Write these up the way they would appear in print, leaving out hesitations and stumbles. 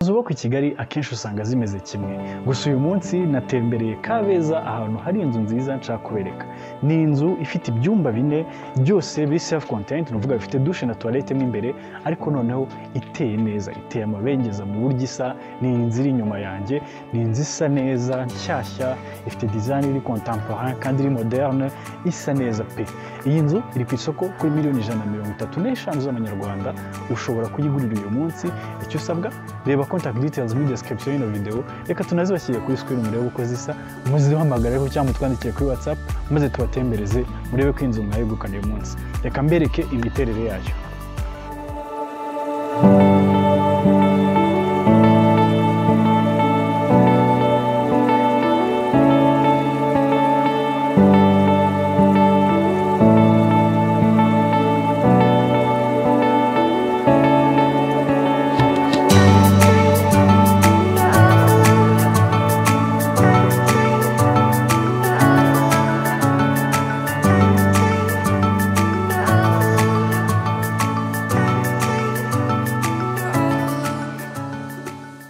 Inzu ku Kigali akenshi usanga zimeze kimwe, gusa uyu munsi natembereye Kabeza ahantu hari inzu nziza nshaka kubereka. Ni inzu ifite ibyumba 4 byose biri self contained, nuvuga bifite douche na toilette mo imbere, ariko noneho iteye neza, iteye amabengeza mu buryo isa. Ni inzu iri inyuma yanjye, ni inzu isa neza nshyashya, ifite design iri contemporain kandi iri moderne, isa neza pe. Iyi nzu iri ku isoko kuri $135,000 z'amanyarwanda. Ushobora kuyigurira uyu munsi. Icyo usabwa, reba contact details muri description y'ino video, reka tunazibashyire kuri screen murebe uko zisa, muzihamagareho cyangwa mutwandikiye kuri WhatsApp maze tubatembereze murebe ko inzu mwayegukana uyu munsi. Reka mbereke imiterere yayo.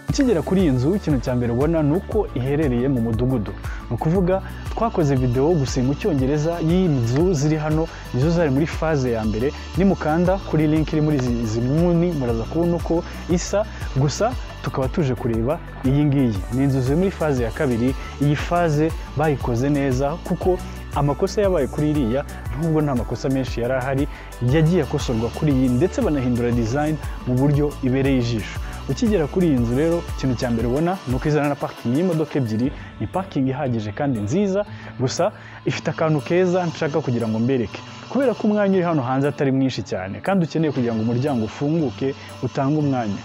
Ukigera kuri iyi nzu, ikintu cya mbere ubona ni uko iherereye mu mudugudu. Ni ukuvuga twakoze video gusa mu Cyongereza y'inzu ziri hano, nizo zari muri phase ya mbere. Nimukanda kuri link iri muri zimuni muraza kubona uko isa, gusa tukaba tuje kureba iyi ngiyi. Ni inzu ziri muri phase ya kabiri. Iyi phase bayikoze neza kuko amakosa yabaye kuri iriya, nubwo nta makosa menshi yari ahari, yagiye akosorwa kuri iyi ndetse banahindura design mu buryo ibereye ijisho. Ukigera kuri iyi nzu rero, ikintu cya mbere ubona ni uko izana na parking y'imodoka ebyiri. Ni parking ihagije kandi nziza, gusa ifite akantu keza nshaka kugira ngo mbereke. Kubera ko umwanya uri hano hanze atari mwinshi cyane kandi ukeneye kugira ngo umuryango ufunguke utange umwanya,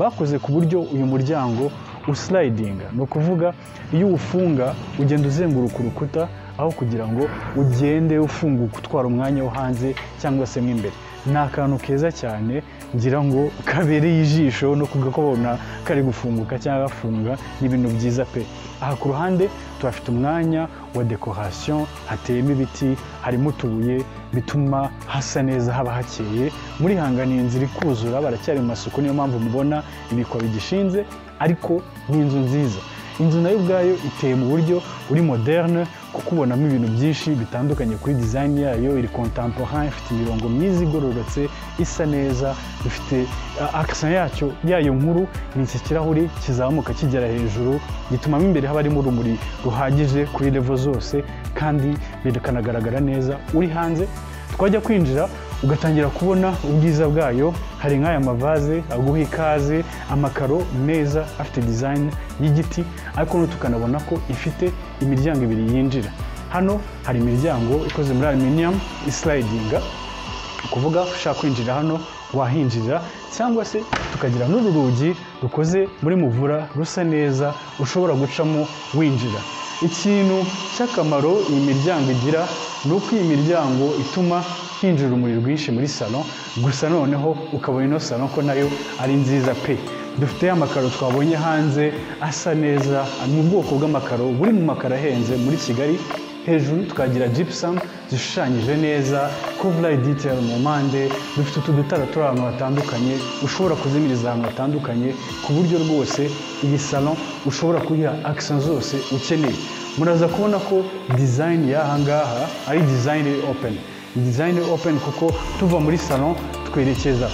bakoze ku buryo uyu muryango uslidinga. Ni ukuvuga iyo ufunga ugenda uzenguruka urukuta aho kugira ngo ugende ufunguka utwara umwanya wo hanze cyangwa se mo imbere. Ni akantu keza cyane ngira ngo kabereye ijisho no kugakobona kari gufunguka cyangwa gafunga. Ni ibintu byiza pe. Aha ku ruhande tuhafite umwanya wa decoration, hateyemo ibiti, harimo utubuye bituma hasa neza, haba hakeye. Muri hangani inzu iri kuzura, baracyari mu masuku, niyo mpamvu mubona ibikwa bigishinze, ariko ni inzu nziza. Inzu nayo ubwayo iteye mu buryo uri moderne, kuko ubonamo ibintu byinshi bitandukanye kuri design yayo. Iri contemporain, ifite imirongo myiza igororotse, isa neza. Dufite accent yayo nkuru, ni iki kirahuri kizamuka kigera hejuru, gituma imbere haba harimo urumuri ruhagije kuri level zose, kandi bikanagaragara neza uri hanze. Twajya kwinjira ugatangira kubona ubwiza bwayo. Hari nk'aya mavaze aguha ikaze, amakaro meza afite design y'igiti, ariko no tukanabona ko ifite imiryango ibiri yinjira. Hano hari imiryango ikoze muri aluminium slidinga, kuvuga ushaka kwinjira hano wahinjira, cyangwa se tukagira n'urugi rukoze muri muvura rusa neza, ushobora gucamo winjira. Ikintu cy'akamaro iyi miryango igira ni uko iyi miryango ituma hinjira urumuri rwinshi muri salon, gusa noneho ukabona ino salon ko nayo ari nziza pe. Dufite amakaro twabonye hanze asa neza, mu bwoko bw'amakaro buri mu makaro ahenze muri Kigali. Hejuru tukagira gypsum zishushanyije neza, cover detail mu mpande. Dufite utu dutara turi ahantu hatandukanye, ushobora kuzimiriza ahantu hatandukanye, ku buryo rwose iyi salon ushobora kuyiha accent zose ukeneye. Muraza kubona ko design y'aha ngaha ari design open. Design open kuko tuva muri salon twerekeza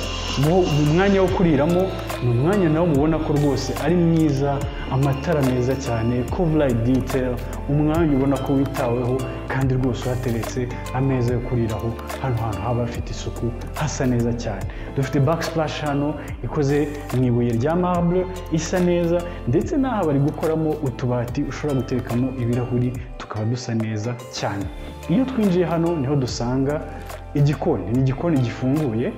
mu mwanya wo kuriramo. Ni umwanya nawo mubona ko rwose ari mwiza, amatara meza cyane, cover detail, umwanya ubona ko witaweho, kandi rwose hateretse ameza yo kuriraho. Hano hantu haba hafite isuku, hasa neza cyane. Dufite backsplash hano ikoze mu ibuye rya marble, isa neza, ndetse n'aha bari gukoramo utubati ushobora guterekamo ibirahuri, tukaba dusa neza cyane. Iyo twinjiye hano niho dusanga igikoni. Ni igikoni gifunguye.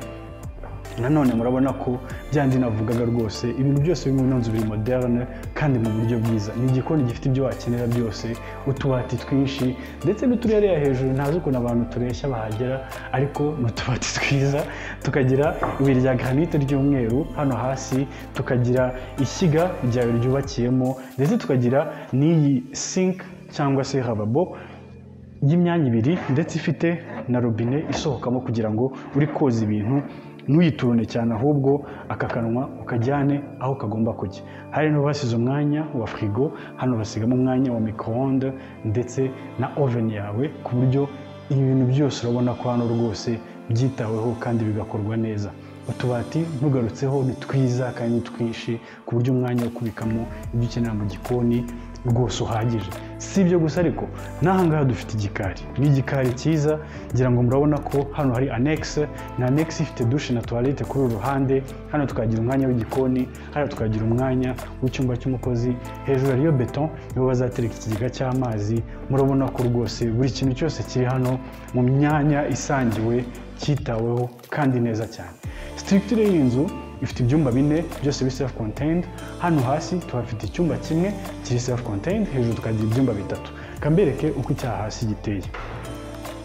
Nanone murabona ko byandi navugaga rwose, ibintu byose biri mu nzu biri moderne kandi mu buryo bwiza. Ni igikoni gifite ibyo wakenera byose, utubati twinshi, ndetse n'uturere hejuru ntazi ukuntu abantu tureshya bahagera, ariko n'utubati twiza. Tukagira ibuye rya granite ry'umweru hano hasi, tukagira ishyiga ryayo ryubakiyemo, ndetse tukagira n'iyi sink cyangwa se lavabo y'imyanya ibiri, ndetse ifite na robine isohokamo kugira ngo uri koza ibintu ntuyiturune cyane ahubwo aka kanwa ukajyane aho kagomba kujya. Hari no basize umwanya wa frigo, hano basigamo umwanya wa micro-ondes ndetse na oven yawe, ku buryo ibintu byose urabona ko hano rwose byitaweho kandi bigakorwa neza. Utubati ntugarutseho ni twiza kandi ni twinshi, ku buryo umwanya wo kubikamo ibyo ukenera mu gikoni rwose uhagije. Si ibyo gusa ariko n'ahangaha dufite igikari, ni igikari cyiza, ngira ngo murabona ko hano hari annexe, na annexe ifite douche na toilette kuri uru ruhande. Hano tukagira umwanya w'igikoni, hano tukagira umwanya w'icyumba cy'umukozi, hejuru hariyo beton niho bazatereka ikigega cy'amazi. Murabona ko rwose buri kintu cyose kiri hano mu myanya isangiwe cyitaweho kandi neza cyane. Structure y'inzu ifite ibyumba 4 byose bi self contained. Hano hasi tuhafite icyumba kimwe kiri self contained, hejuru tukagira ibyumba 3. Kambereke uko icyaha hasi giteye.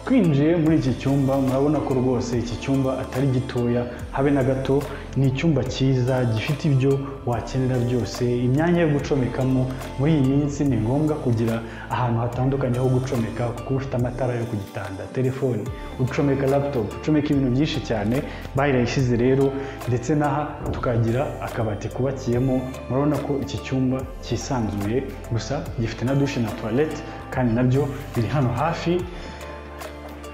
Kwinjiye muri iki cyumba murabona ko rwose iki cyumba atari gitoya habe na gato, ni icyumba cyiza gifite ibyo wakenera byose. Imyanya yo gucomekamo muri iyi minsi ni ngombwa kugira ahantu hatandukanye ho gucomeka, kuko ufite amatara yo ku gitanda, telefoni, ucomeka laptop, ucomeka ibintu byinshi cyane bayirayishize rero. Ndetse n'aha tukagira akabati kubakiyemo. Murabona ko iki cyumba cyisanzuye, gusa gifite na douche na toilette kandi nabyo biri hano hafi.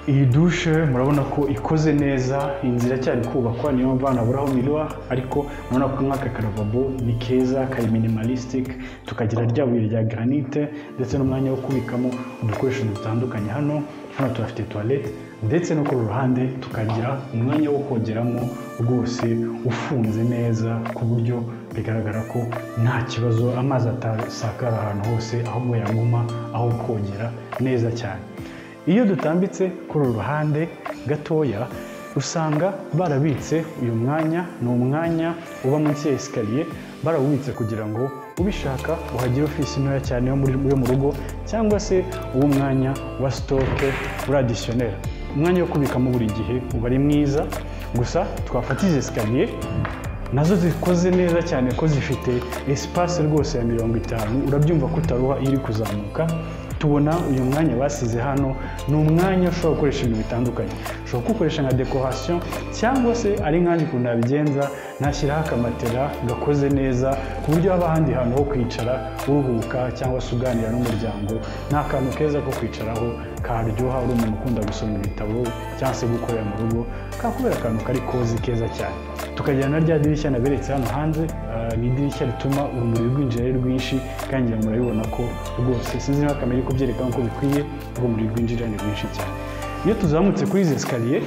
Iyi douche murabona ko ikoze neza, inzira cyari kubakwa, niyo mpamvu banaburaho miroir, ariko murabona ko nk'aka karavabo ni keza, kari minimalistic. Tukagira rya buye rya granite ndetse n'umwanya wo kubikamo udukoresho dutandukanye. Hano tuhafite toilette ndetse no ku ruhande tukagira umwanya wo kogeramo rwose ufunze neza, ku buryo bigaragara ko nta kibazo, amazi atasakara ahantu hose, ahubwo yaguma aho kogera neza cyane. Iyo dutambitse kuri uru ruhande gatoya usanga barabitse uyu mwanya, ni umwanya uba munsi ya escalier, barawubitse kugira ngo ubishaka uhagire office ntoya cyane yo mu rugo, cyangwa se uwo mwanya wa stock uraditionnel. Umwanya wo kubikamo buri gihe uba ari mwiza, gusa twafata izi escalier nazo zikoze neza cyane ko zifite espace rwose ya 50. Urabyumva ko utaruha iri kuzamuka. Tubona uyu mwanya basize hano, ni umwanya ushobora gukoresha ibintu bitandukanye. Ushobora kuwukoresha nka decoration, cyangwa se ari nkanjye ukuntu nabigenza, nashyiraho akamatera gakoze neza, ku buryo haba ahandi hantu ho kwicara uruhuka cyangwa se uganira n'umuryango. Ni akantu keza ko kwicaraho karyoha uri umuntu ukunda gusoma ibitabo cyangwa se gukorera mu rugo, kakubera akantu kari kozi keza cyane. Tukagira na rya dirishya naberetse hano hanze, ni idirishya rituma urumuri rwinjira ari rwinshi, kandi murabibona ko rwose sinzi niba kamera iri kubyereka uko bikwiye, urumuri rwinjira ni rwinshi cyane. Iyo tuzamutse kuri izi escalier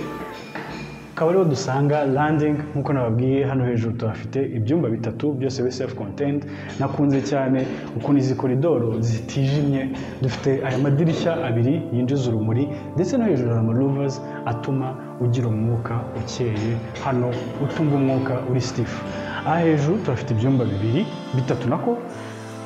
akaba ariho dusanga landing. Nk'uko nababwiye, hano hejuru tuhafite ibyumba 3 byose bi self contained. Nakunze cyane ukuntu izi koridoro zitijimye, dufite aya madirishya 2 yinjiza urumuri, ndetse no hejuru hari amalovers atuma ugira umwuka ukeye, hano utumva umwuka uri stiff. Aha hejuru tuhafite ibyumba 3 nako.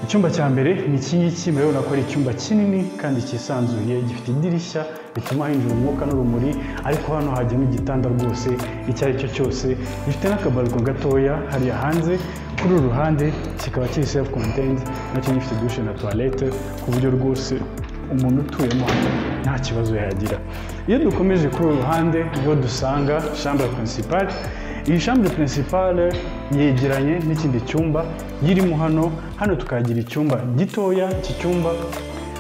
Icyumba cya mbere ni iki ngiki, murabona ko ari icyumba kinini kandi cyisanzuye, gifite idirishya bituma hinjira umwuka n'urumuri, ariko hano hajyamo igitanda rwose icyo ari cyo cyose. Gifite n'akabalko gatoya hariya hanze kuri uru ruhande, kikaba kiri self contained, nacyo gifite douche na toilette, ku buryo rwose umuntu utuyemo nta kibazo yagira. Iyo dukomeje kuri uru ruhande niho dusanga chambre principale. Iyi chambre principale yegeranye n'ikindi cyumba yirimo hano tukagira icyumba gitoya. Iki cyumba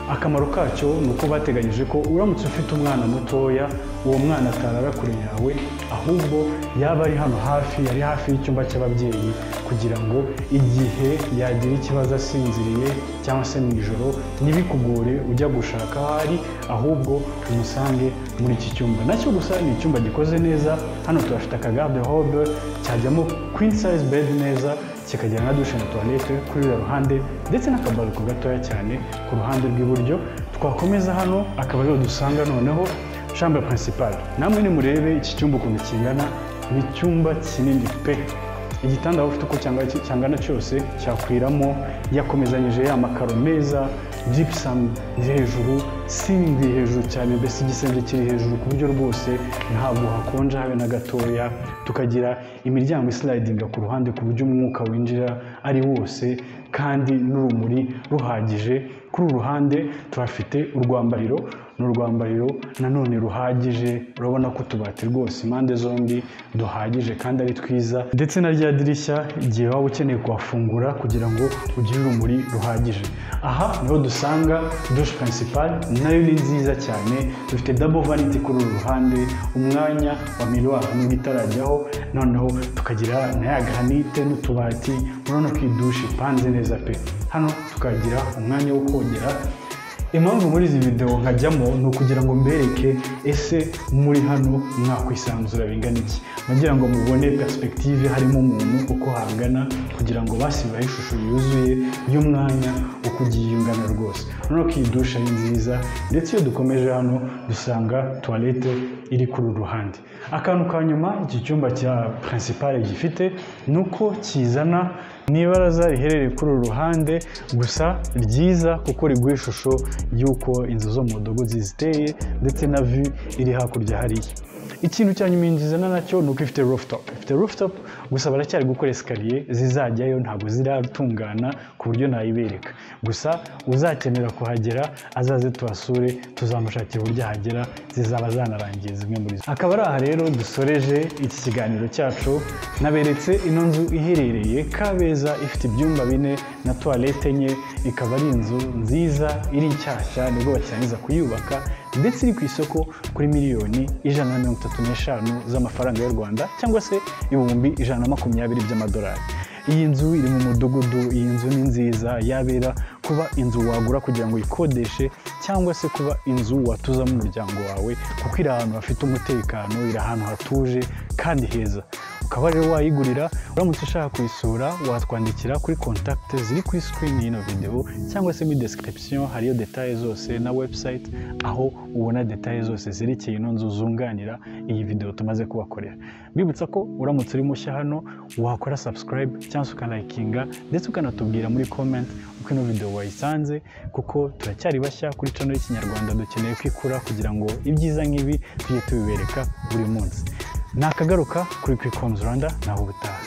akamaro kacyo ni uko bateganyije ko uramutse ufite umwana mutoya, uwo mwana atarara kure yawe, ahubwo yaba ari hano hafi, yari hafi y'icyumba cy'ababyeyi, kugira ngo igihe yagira ikibazo asinziriye cyangwa se mu ijoro ntibikugore ujya gushaka aho ari, ahubwo umusange muri iki cyumba. Nacyo gusa ni icyumba gikoze neza. Hano turafite aka garde robe cyajyamo queen size bed neza, kikagira na douche na toilette kuri uru ruhande, ndetse n'akabalko gatoya cyane ku ruhande rw'iburyo. Twakomeza hano akaba ariho dusanga noneho chambre principale. Namwe nimurebe iki cyumba ukuntu kingana, ni icyumba kinini pe. Igitanda ufite uko cyangana cyose cyakwiramo, yakomezanyije ya makaro meza, gypsum hejuru, ceiling hejuru cyane, mbese igisenge kiri hejuru ku buryo rwose ntabwo hakonje habe na gatoya. Tukagira imiryango sliding ku ruhande ku buryo umwuka winjira ari wose, kandi n'urumuri ruhagije. Kuri uru ruhande turafite urwambariro n'urwambariro nanone ruhagije. Urabona ko utubati rwose impande zombi duhagije kandi ari twiza, ndetse na rya dirishya igihe waba ukeneye kuhafungura kugira ngo ugire urumuri ruhagije. Aha niho dusanga douche principal, nayo ni nziza cyane. Dufite double vanity kuri uru ruhande, umwanya wa miroir nubwo itarajyaho, noneho tukagira na ya granite n'utubati. Urabona ko iyi douche ipanze neza pe. Hano tukagira umwanya wo kogera. Impamvu muri izi video nkajyamo ni ukugira ngo mbereke ese muri hano mwakwisanzura bingana iki, nagira ngo mubone perspective harimo umuntu uko hangana, kugira ngo basibahe ishusho yuzuye y'umwanya uko ugiye ungana rwose. Urabona ko iyi douche ari nziza, ndetse iyo dukomeje hano dusanga toilette iri kuri uru ruhande. Akantu ka nyuma iki cyumba cya principal gifite nuko kizana n'ibaraza riherereye kuri uru ruhande, gusa ryiza kuko riguha ishusho y'uko inzu zo mu mudugudu ziteye, ndetse na view iri hakurya hariya. Ikintu cya nyuma yinjizana nacyo nuko ifite rooftop, gusa baracyari gukora escalier zizajyayo, ntabwo ziratungana ku buryo nayibereka. Gusa uzakenera kuhagera azaze tuhasure, tuzamushakira uburyo ahagera, zizaba zanarangiye zimwe muri zo. Akaba ari aha rero dusoreje iki kiganiro cyacu. Naberetse ino nzu iherereye Kabeza, ifite ibyumba 4 na toilette enye, ikaba ari inzu nziza iri nshyashya, nibwo bakirangiza kuyubaka, ndetse iri ku isoko kuri miliyoni 135 z'amafaranga y'u Rwanda, cyangwa se ibihumbi 120 by'amadolari. Iyi nzu iri mu mudugudu, iyi nzu ni nziza, yabera kuba inzu wagura kugira ngo ikodeshe, cyangwa se kuba inzu watuzamo umuryango wawe, kuko iri ahantu hafite umutekano, iri ahantu hatuje kandi heza. Ukaba rero wayigurira. Uramutse ushaka kuyisura watwandikira kuri contact ziri kuri screen y'ino video, cyangwa se muri description hariyo details zose na website, aho ubona details zose zerekeye ino nzu zunganira iyi video tumaze kubakorera. Mbibutsa ko uramutse uri mushya hano wakora subscribe cyangwa se ukanayikinga, ndetse ukanatubwira muri comment uko ino video wayisanze, kuko turacyari bashya kuri channel y'Ikinyarwanda, dukeneye kwikura kugira ngo ibyiza nk'ibi tujye tubibereka buri munsi. Nakagaruka kuri Quick Homes Rwanda, naho ubutaha.